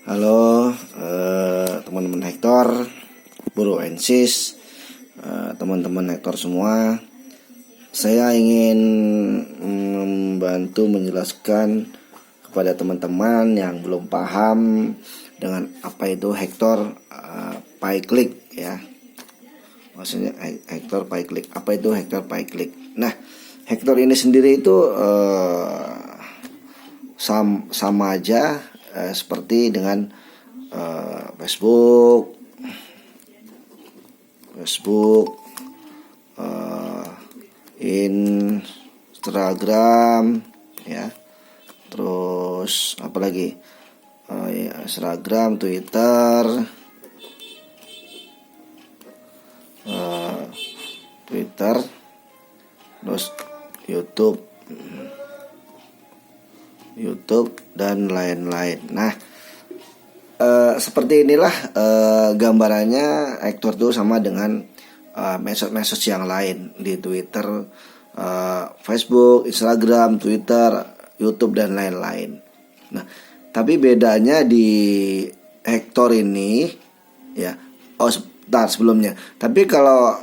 Halo teman-teman Hektor, Bro Ensis, teman-teman Hektor semua. Saya ingin membantu menjelaskan kepada teman-teman yang belum paham dengan apa itu Hektor PayClick ya. Maksudnya Hektor PayClick. Apa itu Hektor PayClick? Nah, Hektor ini sendiri itu sama aja seperti dengan Facebook, Instagram, ya. Terus apa lagi? Instagram, Twitter, terus YouTube dan lain-lain. Nah, seperti inilah gambarannya Hektor itu sama dengan medsos yang lain di Twitter, Facebook, Instagram, Twitter, YouTube dan lain-lain. Nah, tapi bedanya di Hektor ini ya. Sebelumnya. Tapi kalau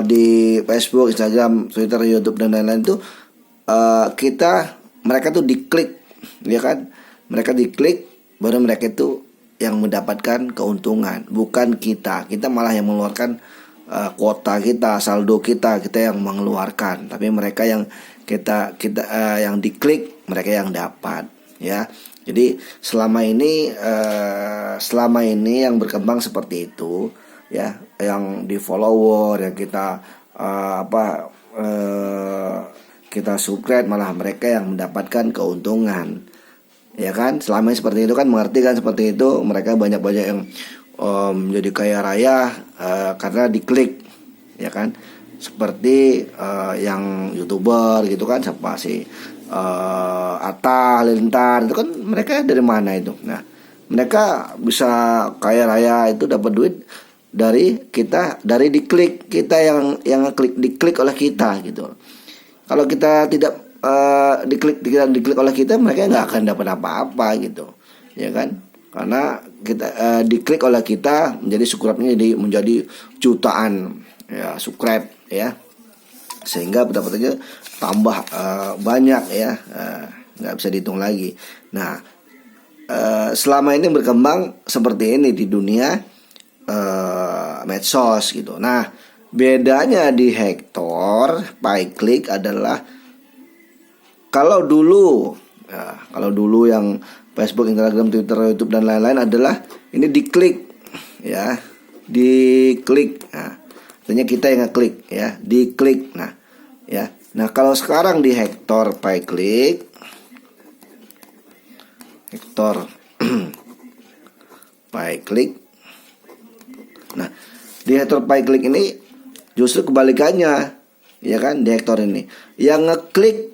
di Facebook, Instagram, Twitter, YouTube dan lain-lain itu mereka tuh diklik, ya kan? Mereka diklik, baru mereka itu yang mendapatkan keuntungan, bukan kita. Kita malah yang mengeluarkan kuota kita, saldo kita yang mengeluarkan. Tapi mereka yang kita yang diklik, mereka yang dapat, ya. Jadi selama ini yang berkembang seperti itu, ya, yang di follower, yang kita kita subscribe, malah mereka yang mendapatkan keuntungan. Ya kan, selama ini seperti itu kan, mengerti kan seperti itu. Mereka banyak yang menjadi kaya raya karena diklik, ya kan. Seperti yang YouTuber gitu kan, siapa sih, Atta Halilintar itu kan, mereka dari mana itu? Nah, mereka bisa kaya raya itu dapat duit dari kita, dari diklik kita, yang diklik oleh kita gitu. Kalau kita tidak diklik oleh kita, mereka nggak akan dapat apa-apa gitu, ya kan? Karena kita diklik oleh kita, menjadi subscribe-nya menjadi jutaan ya, subscribe ya, sehingga pendapatannya tambah banyak ya, nggak bisa dihitung lagi. Nah, selama ini berkembang seperti ini di dunia medsos gitu. Nah, bedanya di Hektor PayClick adalah kalau dulu yang Facebook, Instagram, Twitter, YouTube dan lain-lain adalah ini diklik, ya, diklik. Nah, artinya kita yang ngeklik, ya, diklik. Nah, ya. Nah, kalau sekarang di Hektor PayClick, nah, di Hektor PayClick ini justru kebalikannya, ya kan? Di Hektor ini yang ngeklik,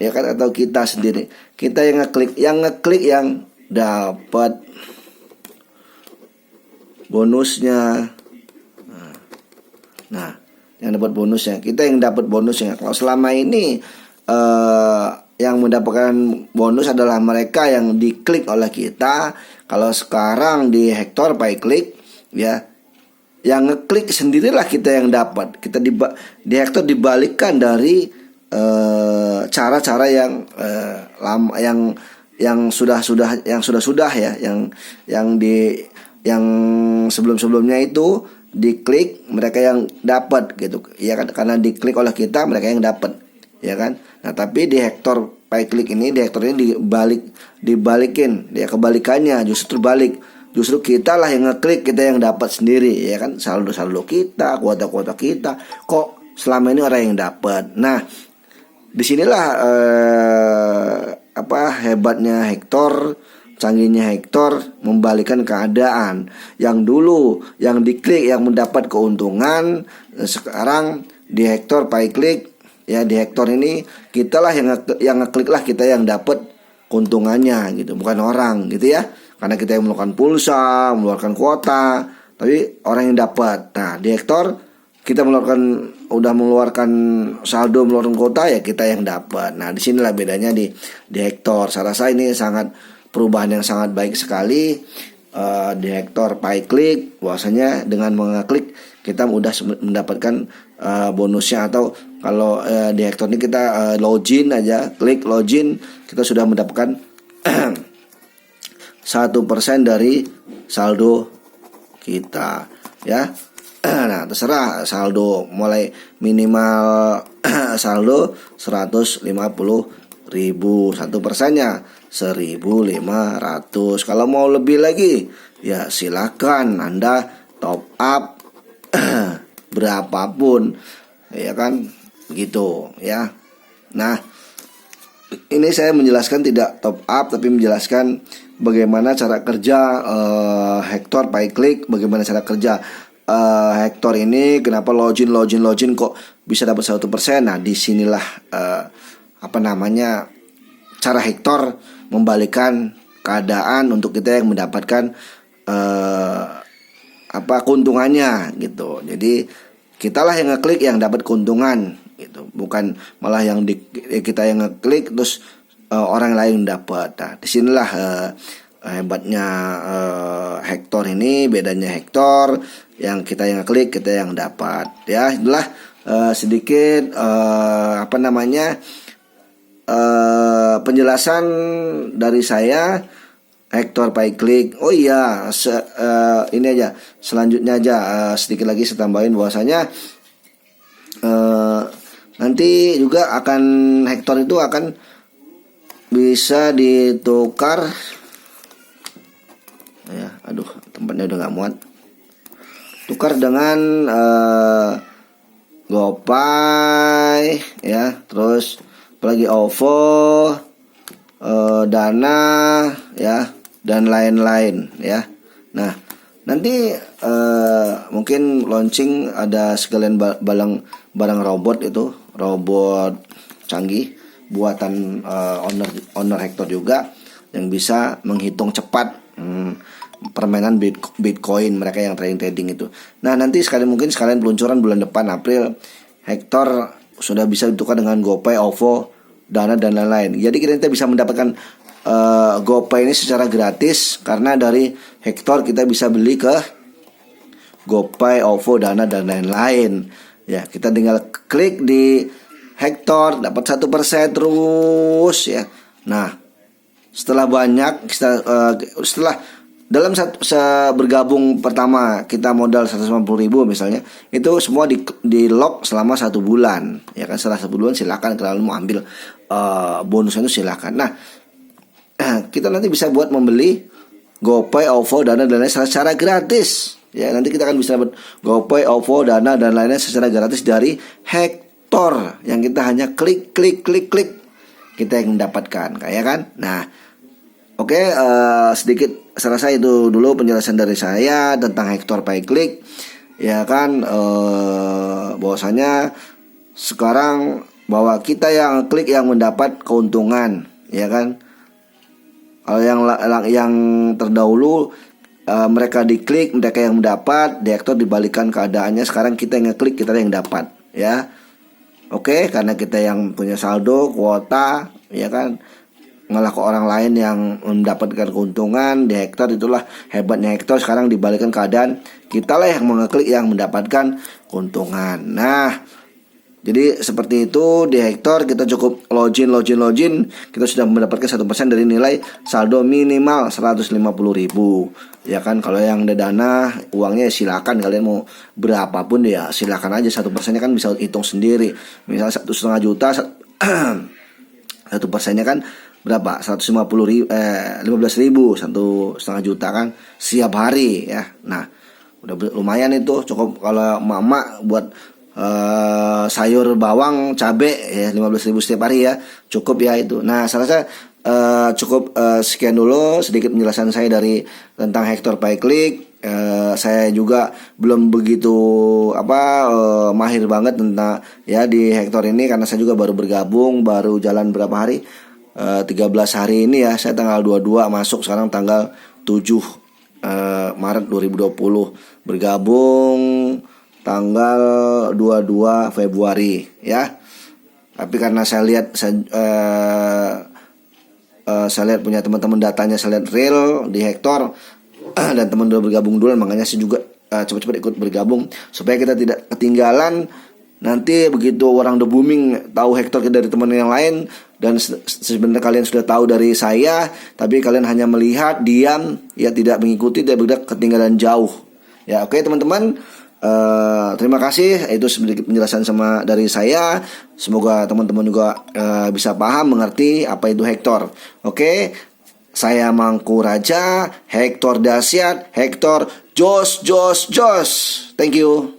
ya kan, atau kita sendiri, kita yang ngeklik yang dapat bonusnya. Nah, yang dapat bonusnya, kita yang dapat bonusnya. Kalau selama ini yang mendapatkan bonus adalah mereka yang diklik oleh kita. Kalau sekarang di Hektor PayClick, ya, yang ngeklik sendirilah kita yang dapat. Kita di Hektor dibalikkan dari cara-cara yang lama, yang sudah ya, yang sebelumnya itu diklik, mereka yang dapat gitu, ya kan? Karena diklik oleh kita, mereka yang dapat, ya kan? Nah, tapi di Hektor PayClick ini, dibalikin, ya, kebalikannya, justru terbalik. Justru kita lah yang ngeklik, kita yang dapat sendiri, ya kan? Saldo kita, kuota kita, kok selama ini orang yang dapat. Nah, disinilah hebatnya Hektor, canggihnya Hektor membalikan keadaan. Yang dulu yang diklik yang mendapat keuntungan, sekarang di Hektor PayClick, ya, di Hektor ini kita lah yang ngeklik lah, kita yang dapat keuntungannya gitu, bukan orang gitu ya. Karena kita yang mengeluarkan pulsa, mengeluarkan kuota, tapi orang yang dapat. Nah, di Hektor kita udah mengeluarkan saldo, mengeluarkan kuota, ya kita yang dapat. Nah, disinilah bedanya di Hektor. Saya rasa ini perubahan yang sangat baik sekali. di Hektor Pay Click, bahwasanya dengan mengeklik kita mudah mendapatkan bonusnya. Atau kalau di Hektor ini kita login aja, klik login, kita sudah mendapatkan 1% dari saldo kita, ya. Nah, terserah saldo, mulai minimal saldo 150.000, 1%-nya 1.500. Kalau mau lebih lagi, ya silakan Anda top up berapapun, ya kan, gitu ya. Nah, ini saya menjelaskan tidak top up, tapi menjelaskan bagaimana cara kerja Hektor Pay Click, bagaimana cara kerja Hektor ini, kenapa login kok bisa dapat 1%. Nah, disinilah cara Hektor membalikan keadaan untuk kita yang mendapatkan keuntungannya gitu. Jadi kitalah yang ngeklik yang dapat keuntungan gitu, bukan malah yang kita yang ngeklik terus orang lain dapat. Nah, disinilah hebatnya Hektor ini, bedanya Hektor, yang kita yang klik, kita yang dapat, ya. Itulah sedikit penjelasan dari saya Hektor Pay Click. Oh iya, ini aja, selanjutnya aja sedikit lagi saya tambahin bahwasanya nanti juga akan Hektor itu akan bisa ditukar, ya. Aduh, tempatnya udah nggak muat. Tukar dengan GoPay, ya, terus apalagi OVO, Dana, ya, dan lain-lain, ya. Nah, nanti mungkin launching ada sekalian barang robot, itu robot canggih buatan owner Hektor juga, yang bisa menghitung cepat permainan Bitcoin mereka yang trading itu. Nah, nanti sekalian peluncuran bulan depan April, Hektor sudah bisa ditukar dengan GoPay, OVO, Dana, dan lain-lain. Jadi kita bisa mendapatkan GoPay ini secara gratis, karena dari Hektor kita bisa beli ke GoPay, OVO, Dana, dan lain-lain. Ya, kita tinggal klik di Hektor, dapat 1% terus, ya. Nah, setelah dalam bergabung pertama kita modal 150.000 misalnya, itu semua di lock selama 1 bulan, ya kan. Setelah 1 bulan silakan kalau mau ambil bonusnya itu silakan. Nah, kita nanti bisa buat membeli GoPay, OVO, Dana, dan lain secara gratis, ya. Nanti kita akan bisa dapat GoPay, OVO, Dana, dan lainnya secara gratis dari Hektor, yang kita hanya klik kita yang mendapatkan, kayak kan. Nah, oke, sedikit serasa itu dulu penjelasan dari saya tentang Hektor Pay Click, ya kan. Bahwasanya sekarang bahwa kita yang klik yang mendapat keuntungan, ya kan. Kalau yang terdahulu mereka diklik, mereka yang mendapat, di Hektor dibalikan keadaannya, sekarang kita yang ngeklik, kita yang dapat, ya. Oke, karena kita yang punya saldo, kuota, ya kan, malah ke orang lain yang mendapatkan keuntungan di Hektor. Itulah hebatnya Hektor, sekarang dibalikan keadaan, kitalah yang mengeklik yang mendapatkan keuntungan. Nah, jadi seperti itu di Hektor, kita cukup login, kita sudah mendapatkan 1% dari nilai saldo minimal 150.000, ya kan. Kalau yang ada Dana, uangnya silakan kalian mau berapapun ya silakan aja, 1%-nya kan bisa hitung sendiri. Misalnya 1,5 juta, 1%-nya kan berapa? 15.000, 1,5 juta kan setiap hari, ya. Nah, udah lumayan itu, cukup kalau mama buat sayur bawang cabe, ya, 15.000 setiap hari, ya, cukup ya itu. Nah, saya rasa cukup sekian dulu sedikit penjelasan saya tentang Hektor Pay Click. Saya juga belum begitu mahir banget tentang, ya, di Hektor ini, karena saya juga baru bergabung, baru jalan berapa hari, 13 hari ini, ya. Saya tanggal 22 masuk, sekarang tanggal 7 Maret 2020 bergabung, tanggal 22 Februari, ya. Tapi karena saya lihat punya teman-teman datanya, saya lihat real di Hektor, dan teman udah bergabung duluan, makanya saya juga cepat-cepat ikut bergabung supaya kita tidak ketinggalan. Nanti begitu orang udah booming tahu Hector dari teman yang lain, dan sebenarnya kalian sudah tahu dari saya, tapi kalian hanya melihat, diam, ya tidak mengikuti, tidak ketinggalan jauh. Ya oke teman-teman, terima kasih. Itu sedikit penjelasan dari saya. Semoga teman-teman juga bisa paham, mengerti apa itu Hector. Oke, saya Mangku Raja, Hector dahsyat, Hector jos. Thank you.